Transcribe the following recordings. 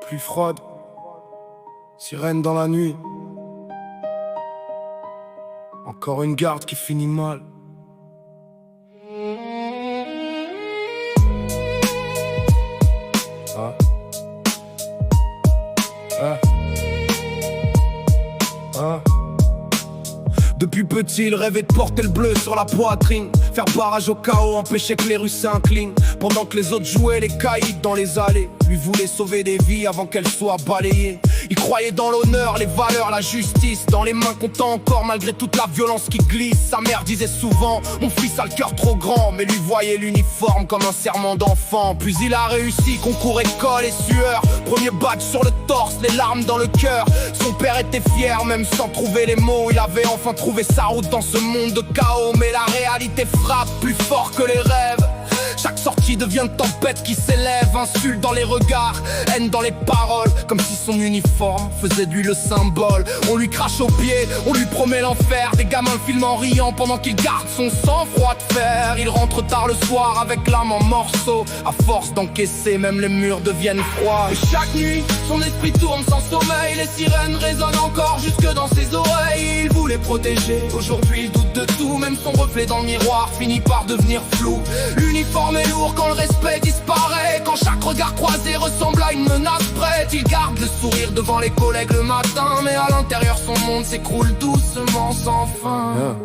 Pluie froide, sirène dans la nuit. Encore une garde qui finit mal. Ah. Ah. Ah. Depuis petit, il rêvait de porter le bleu sur la poitrine, faire barrage au chaos, empêcher que les rues s'inclinent. Pendant que les autres jouaient les caïds dans les allées, lui voulait sauver des vies avant qu'elles soient balayées. Il croyait dans l'honneur, les valeurs, la justice, dans les mains comptant encore malgré toute la violence qui glisse. Sa mère disait souvent, mon fils a le cœur trop grand, mais lui voyait l'uniforme comme un serment d'enfant. Puis il a réussi, concours, école et sueur, premier badge sur le torse, les larmes dans le cœur. Son père était fier, même sans trouver les mots. Il avait enfin trouvé sa route dans ce monde de chaos, mais la réalité frappe plus fort que les rêves. Chaque sortie devient une tempête qui s'élève, insulte dans les regards, haine dans les paroles, comme si son uniforme faisait de lui le symbole. On lui crache aux pieds, on lui promet l'enfer, des gamins filment en riant pendant qu'il garde son sang-froid de fer. Il rentre tard le soir avec l'âme en morceaux, à force d'encaisser, même les murs deviennent froids. Et chaque nuit, son esprit tourne sans sommeil, les sirènes résonnent encore jusque dans ses oreilles. Il voulait protéger, aujourd'hui il doute de tout, même son reflet dans le miroir finit par devenir flou. L'uniforme est lourd quand le respect disparaît, quand chaque regard croisé ressemble à une menace prête. Il garde le sourire devant les collègues le matin, mais à l'intérieur son monde s'écroule doucement sans fin.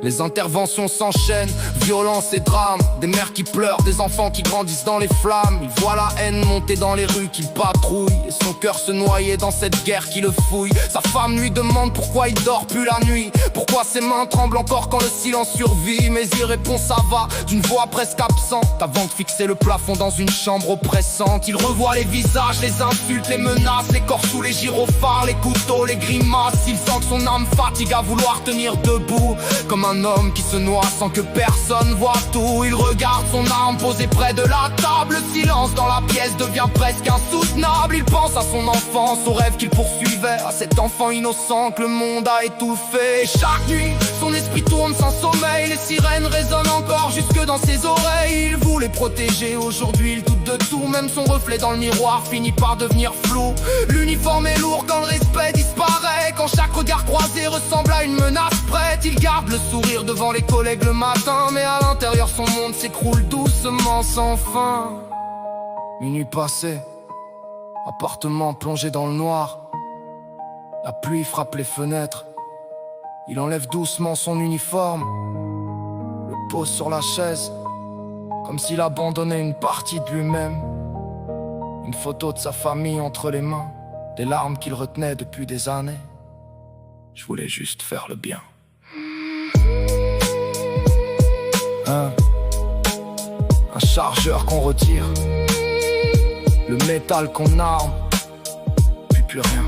Les interventions s'enchaînent, violence et drame, des mères qui pleurent, des enfants qui grandissent dans les flammes. Il voit la haine monter dans les rues qu'il patrouille, et son cœur se noyer dans cette guerre qui le fouille. Sa femme lui demande pourquoi il dort plus la nuit, pourquoi ses mains tremblent encore quand le silence survit. Mais il répond ça va, d'une voix presque absente, avant de fixer le plafond dans une chambre oppressante. Il revoit les visages, les insultes, les menaces, les corps sous les gyrophares, les couteaux, les grimaces. Il sent que son âme fatigue à vouloir tenir debout, comme un homme qui se noie sans que personne voit tout. Il regarde son arme posée près de la table, le silence dans la pièce devient presque insoutenable. Il pense à son enfance, aux rêves qu'il poursuivait, à cet enfant innocent que le monde a étouffé. Et chaque nuit, son esprit tourne sans sommeil, les sirènes résonnent encore jusque dans ses oreilles. Il voulait protéger, aujourd'hui il doute de tout, même son reflet dans le miroir finit par devenir flou. L'uniforme est lourd quand le respect disparaît, quand chaque regard croisé ressemble à une menace prête. Il garde le sourire devant les collègues le matin, mais à l'intérieur son monde s'écroule doucement sans fin. Minuit passé, appartement plongé dans le noir, la pluie frappe les fenêtres. Il enlève doucement son uniforme, le pose sur la chaise, comme s'il abandonnait une partie de lui-même. Une photo de sa famille entre les mains, des larmes qu'il retenait depuis des années. Je voulais juste faire le bien. Un chargeur qu'on retire, le métal qu'on arme, puis plus rien.